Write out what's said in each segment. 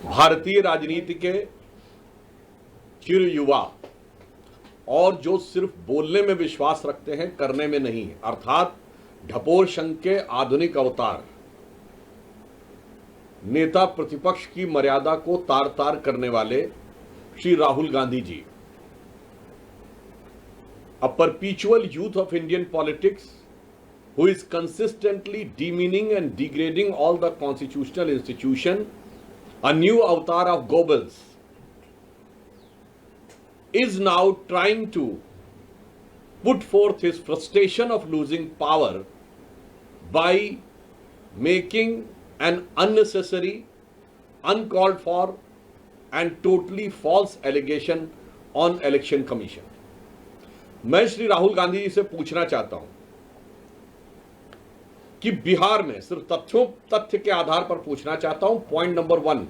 भारतीय राजनीति के चिर युवा और जो सिर्फ बोलने में विश्वास रखते हैं, करने में नहीं, अर्थात ढपोर संघ के आधुनिक अवतार, नेता प्रतिपक्ष की मर्यादा को तार तार करने वाले Shri Rahul Gandhi ji, a perpetual youth of Indian politics who is consistently demeaning and degrading all the constitutional institution, a new avatar of Goebbels, is now trying to put forth his frustration of losing power by making an unnecessary, uncalled for and totally false allegation on Election Commission. मैं श्री राहुल गांधी जी से पूछना चाहता हूं कि बिहार में, सिर्फ तथ्य के आधार पर पूछना चाहता हूं, पॉइंट नंबर 1,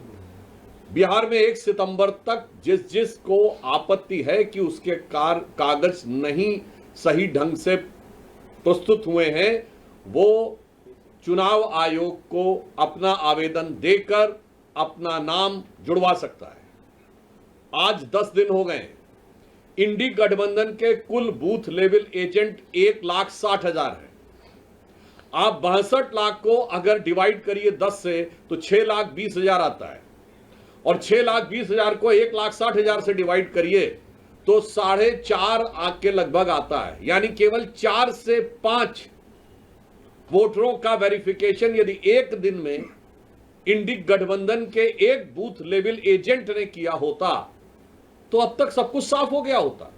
बिहार में 1 सितंबर तक जिस को आपत्ति है कि उसके कागज नहीं सही ढंग से प्रस्तुत हुए हैं, वो चुनाव आयोग को अपना आवेदन देकर अपना नाम जुड़वा सकता है। आज 10 दिन हो गए। इंडी गठबंधन के कुल बूथ लेवल एजेंट 1,60,000 है। आप 62 लाख को अगर डिवाइड करिए 10 से तो 6,20,000 आता है, और 6,20,000 को 1,60,000 से डिवाइड करिए तो 4.5 के लगभग आता है। यानी केवल 4 से 5 वोटरों का वेरिफिकेशन यदि एक दिन में इंडी गठबंधन के एक बूथ लेवल एजेंट ने किया होता तो अब तक सब कुछ साफ हो गया होता।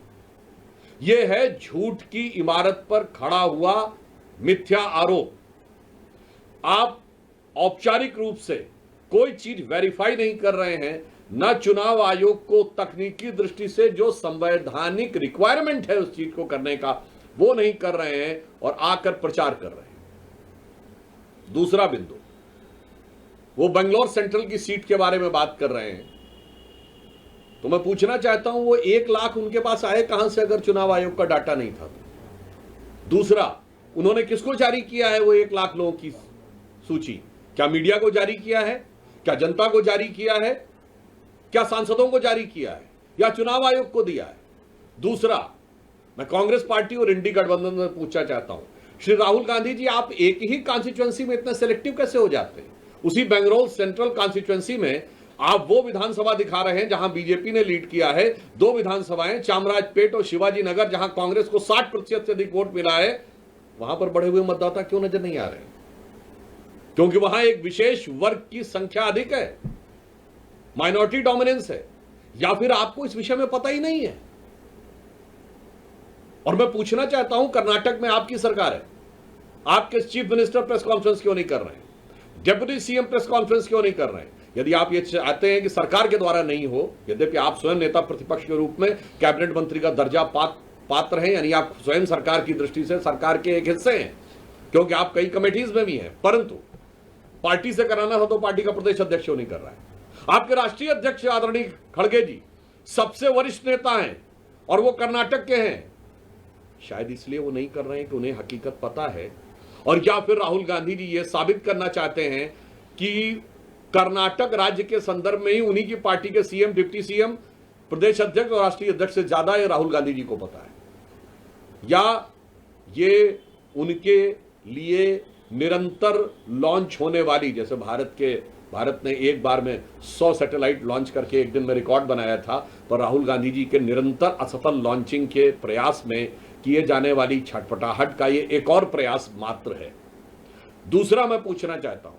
यह है झूठ की इमारत पर खड़ा हुआ मिथ्या आरोप। आप औपचारिक रूप से कोई चीज वेरीफाई नहीं कर रहे हैं, न चुनाव आयोग को तकनीकी दृष्टि से जो संवैधानिक रिक्वायरमेंट है उस चीज को करने का वो नहीं कर रहे हैं, और आकर प्रचार कर रहे हैं। दूसरा बिंदु, वो बेंगलोर सेंट्रल की सीट के बारे में बात कर रहे हैं, तो मैं पूछना चाहता हूं वो 1 लाख उनके पास आए कहां से अगर चुनाव आयोग का डाटा नहीं था तो? दूसरा, उन्होंने किसको जारी किया है वो 1 लाख लोगों की सूची? क्या मीडिया को जारी किया है? क्या जनता को जारी किया है? क्या सांसदों को जारी किया है, या चुनाव आयोग को दिया है? दूसरा, मैं कांग्रेस पार्टी और इंडी गठबंधन में पूछना चाहता हूं, श्री राहुल गांधी जी, आप एक ही कॉन्स्टिट्यूएंसी में इतने सिलेक्टिव कैसे हो जाते हैं? उसी बेंगलोर सेंट्रल कॉन्स्टिट्यूएंसी में आप वो विधानसभा दिखा रहे हैं जहां बीजेपी ने लीड किया है, 2 विधानसभाएं चामराजपेट और शिवाजी नगर, जहां कांग्रेस को 60% से अधिक वोट मिला है, वहां पर बढ़े हुए मतदाता क्यों नजर नहीं आ रहे हैं? क्योंकि वहां एक विशेष वर्ग की संख्या अधिक है, माइनॉरिटी डोमिनेंस है, या फिर आपको इस विषय में पता ही नहीं है? और मैं पूछना चाहता हूं, कर्नाटक में आपकी सरकार है, आपके चीफ मिनिस्टर प्रेस कॉन्फ्रेंस क्यों नहीं कर रहे हैं? डिप्टी सीएम प्रेस कॉन्फ्रेंस क्यों नहीं कर रहे हैं? यदि आप ये चाहते हैं कि सरकार के द्वारा नहीं हो, यद्यपि आप स्वयं नेता प्रतिपक्ष के रूप में कैबिनेट मंत्री का दर्जा पात्र हैं, यानी आप स्वयं सरकार की दृष्टि से सरकार के एक हिस्से हैं, क्योंकि आप कई कमेटीज में भी हैं, परंतु पार्टी से कराना था तो पार्टी का प्रदेश अध्यक्ष क्यों नहीं कर रहा है? आपके राष्ट्रीय अध्यक्ष आदरणीय खड़गे जी सबसे वरिष्ठ नेता हैं और वो कर्नाटक के हैं। शायद इसलिए वो नहीं कर रहे हैं कि उन्हें हकीकत पता है, और या फिर राहुल गांधी जी ये साबित करना चाहते हैं कि कर्नाटक राज्य के संदर्भ में ही उन्हीं की पार्टी के सीएम, डिप्टी सीएम, प्रदेश अध्यक्ष और राष्ट्रीय अध्यक्ष से ज्यादा ये राहुल गांधी जी को पता है, या ये उनके लिए निरंतर लॉन्च होने वाली, जैसे भारत ने एक बार में 100 सैटेलाइट लॉन्च करके एक दिन में रिकॉर्ड बनाया था, पर राहुल गांधी जी के निरंतर असफल लॉन्चिंग के प्रयास में किए जाने वाली छटपटाहट का ये एक और प्रयास मात्र है। दूसरा, मैं पूछना चाहता हूं,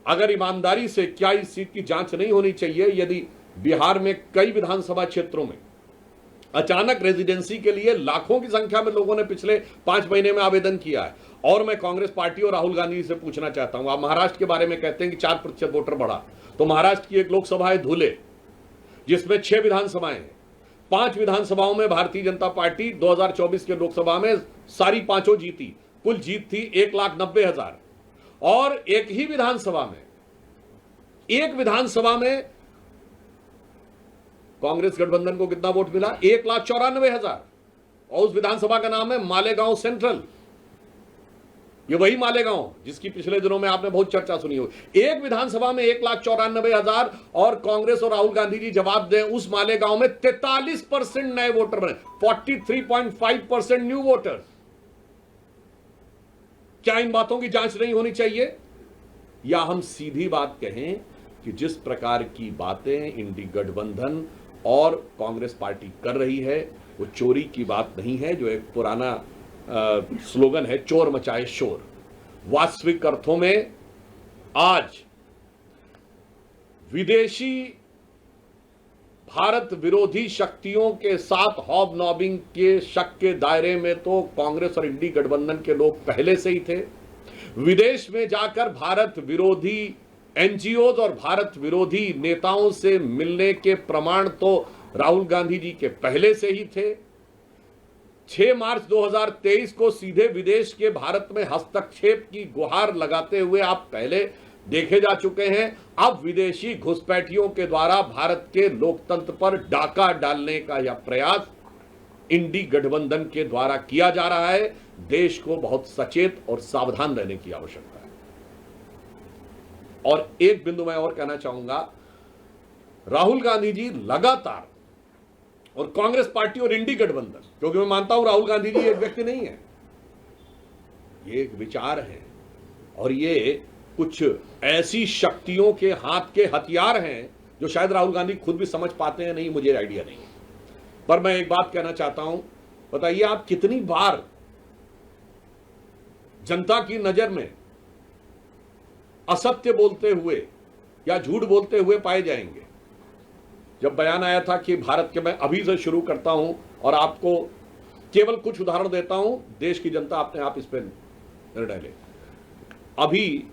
अगर ईमानदारी से क्या इस सीट की जांच नहीं होनी चाहिए? यदि बिहार में कई विधानसभा क्षेत्रों में अचानक रेजिडेंसी के लिए लाखों की संख्या में लोगों ने पिछले 5 महीने में आवेदन किया है, और मैं कांग्रेस पार्टी और राहुल गांधी से पूछना चाहता हूं, आप महाराष्ट्र के बारे में कहते हैं कि 4% वोटर बढ़ा, तो महाराष्ट्र की एक लोकसभा है धुले, जिसमें 6 विधानसभाएं हैं। 5 विधानसभाओं में भारतीय जनता पार्टी 2024 के लोकसभा में सारी 5 जीती, कुल जीत थी 1,90,000, और एक ही विधानसभा में कांग्रेस गठबंधन को कितना वोट मिला? 1,94,000, और उस विधानसभा का नाम है मालेगांव सेंट्रल। ये वही मालेगांव जिसकी पिछले दिनों में आपने बहुत चर्चा सुनी हो। एक विधानसभा में 1,94,000 और कांग्रेस और राहुल गांधी जी जवाब दें, उस मालेगांव में 43% नए वोटर बने, 43.5% न्यू वोटर्स। क्या इन बातों की जांच नहीं होनी चाहिए? या हम सीधी बात कहें कि जिस प्रकार की बातें इंडी गठबंधन और कांग्रेस पार्टी कर रही है वो चोरी की बात नहीं है, जो एक पुराना स्लोगन है, चोर मचाए शोर। वास्तविक अर्थों में आज विदेशी भारत विरोधी शक्तियों के साथ हॉबनॉबिंग के शक के दायरे में तो कांग्रेस और इंडी गठबंधन के लोग पहले से ही थे। विदेश में जाकर भारत विरोधी एनजीओज और भारत विरोधी नेताओं से मिलने के प्रमाण तो राहुल गांधी जी के पहले से ही थे। 6 मार्च 2023 को सीधे विदेश के भारत में हस्तक्षेप की गुहार लगाते हुए आप पहले देखे जा चुके हैं। अब विदेशी घुसपैठियों के द्वारा भारत के लोकतंत्र पर डाका डालने का यह प्रयास इंडी गठबंधन के द्वारा किया जा रहा है। देश को बहुत सचेत और सावधान रहने की आवश्यकता है। और एक बिंदु मैं और कहना चाहूंगा, राहुल गांधी जी लगातार, और कांग्रेस पार्टी और इंडी गठबंधन, क्योंकि मैं मानता हूं राहुल गांधी जी एक व्यक्ति नहीं है, ये एक विचार है और ये कुछ ऐसी शक्तियों के हाथ के हथियार हैं जो शायद राहुल गांधी खुद भी समझ पाते हैं, नहीं मुझे आइडिया नहीं है। पर मैं एक बात कहना चाहता हूं, बताइए आप कितनी बार जनता की नजर में असत्य बोलते हुए या झूठ बोलते हुए पाए जाएंगे। जब बयान आया था कि भारत के, मैं अभी से शुरू करता हूं और आपको केवल कुछ उदाहरण देता हूं, देश की जनता अपने आप इस पर निर्णय ले। अभी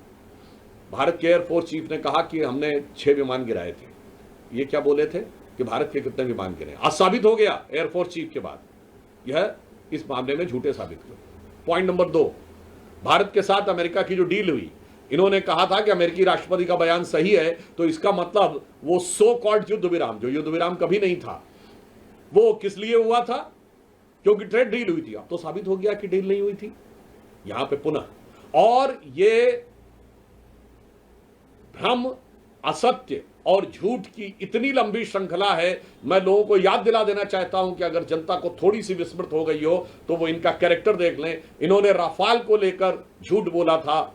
भारत के एयरफोर्स चीफ ने कहा कि हमने 6 विमान गिराए थे। ये क्या बोले थे कि भारत के कितने विमान गिरे? आज साबित हो गया एयरफोर्स चीफ के बाद, यह इस मामले में झूठे साबित हुए। पॉइंट नंबर 2, भारत के साथ अमेरिका की जो डील हुई, इन्होंने कहा था कि अमेरिकी राष्ट्रपति का बयान सही है, तो इसका मतलब वो सो कॉल्ड युद्ध विराम, जो युद्ध विराम कभी नहीं था, वो किस लिए हुआ था? क्योंकि ट्रेड डील हुई थी। अब तो साबित हो गया कि डील नहीं हुई थी यहां पे पुनः। और ये भ्रम, असत्य और झूठ की इतनी लंबी श्रृंखला है। मैं लोगों को याद दिला देना चाहता हूं कि अगर जनता को थोड़ी सी विस्मृत हो गई हो तो वो इनका कैरेक्टर देख लें। इन्होंने राफाल को लेकर झूठ बोला था,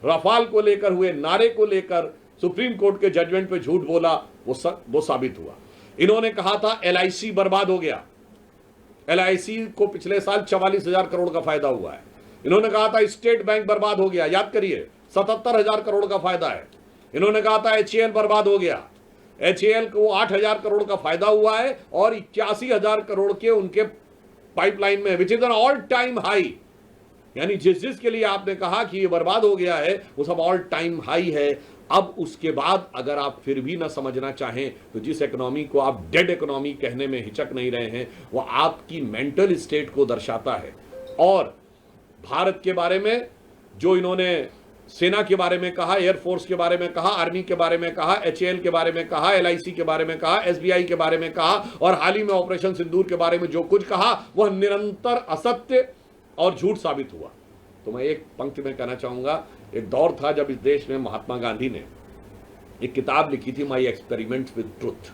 राफाल को लेकर हुए नारे को लेकर सुप्रीम कोर्ट के जजमेंट पे झूठ बोला, वो साबित हुआ। इन्होंने कहा था LIC बर्बाद हो गया, LIC को पिछले साल 44,000 करोड़ का फायदा हुआ है। इन्होंने कहा था स्टेट बैंक बर्बाद हो गया, याद करिए 77,000 करोड़ का फायदा है। इन्होंने कहा था HAL बर्बाद हो गया, HAL को 8,000 करोड़ का फायदा हुआ है और 81,000 करोड़ के उनके पाइपलाइन में, which is an all time high. यानी जिसके लिए आपने कहा कि ये बर्बाद हो गया है वो सब ऑल टाइम हाई है। अब उसके बाद अगर आप फिर भी ना समझना चाहें तो जिस इकोनॉमी को आप डेड इकोनॉमी कहने में हिचक नहीं रहे हैं, वो आपकी मेंटल स्टेट को दर्शाता है। और भारत के बारे में जो इन्होंने सेना के बारे में कहा, एयरफोर्स के बारे में कहा, आर्मी के बारे में कहा, HAL के बारे में कहा, LIC के बारे में कहा, SBI के बारे में कहा और हाल ही में ऑपरेशन सिंदूर के बारे में जो कुछ कहा वह निरंतर असत्य और झूठ साबित हुआ। तो मैं एक पंक्ति में कहना चाहूंगा, एक दौर था जब इस देश में महात्मा गांधी ने एक किताब लिखी थी, माई एक्सपेरिमेंट्स विद ट्रुथ,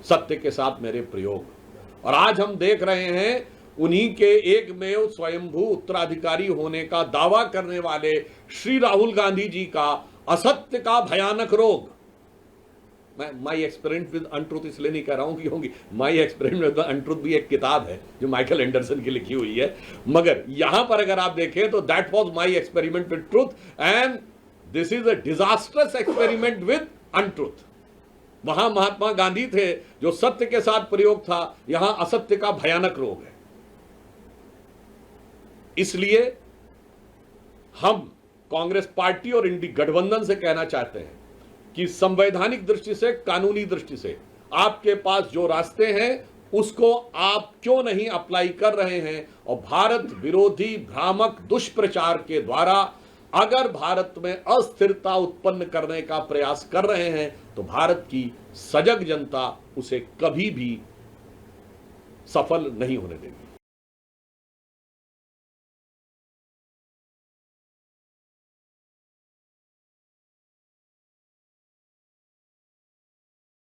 सत्य के साथ मेरे प्रयोग। और आज हम देख रहे हैं उन्हीं के एकमेव स्वयंभू उत्तराधिकारी होने का दावा करने वाले श्री राहुल गांधी जी का असत्य का भयानक रोग। मैं माई एक्सपेरिमेंट विद अनट्रूथ इसलिए नहीं कह रहा हूं क्योंकि माई एक्सपेरिमेंट विद अनट्रूथ भी एक किताब है जो माइकल एंडरसन की लिखी हुई है, मगर यहां पर अगर आप देखें तो that was my experiment with truth and this is a disasters experiment with untruth. वहां महात्मा गांधी थे जो सत्य के साथ प्रयोग था, यहां असत्य का भयानक रोग है। इसलिए हम कांग्रेस पार्टी और इंडी गठबंधन से कहना चाहते हैं कि संवैधानिक दृष्टि से, कानूनी दृष्टि से आपके पास जो रास्ते हैं उसको आप क्यों नहीं अप्लाई कर रहे हैं, और भारत विरोधी भ्रामक दुष्प्रचार के द्वारा अगर भारत में अस्थिरता उत्पन्न करने का प्रयास कर रहे हैं तो भारत की सजग जनता उसे कभी भी सफल नहीं होने देगी।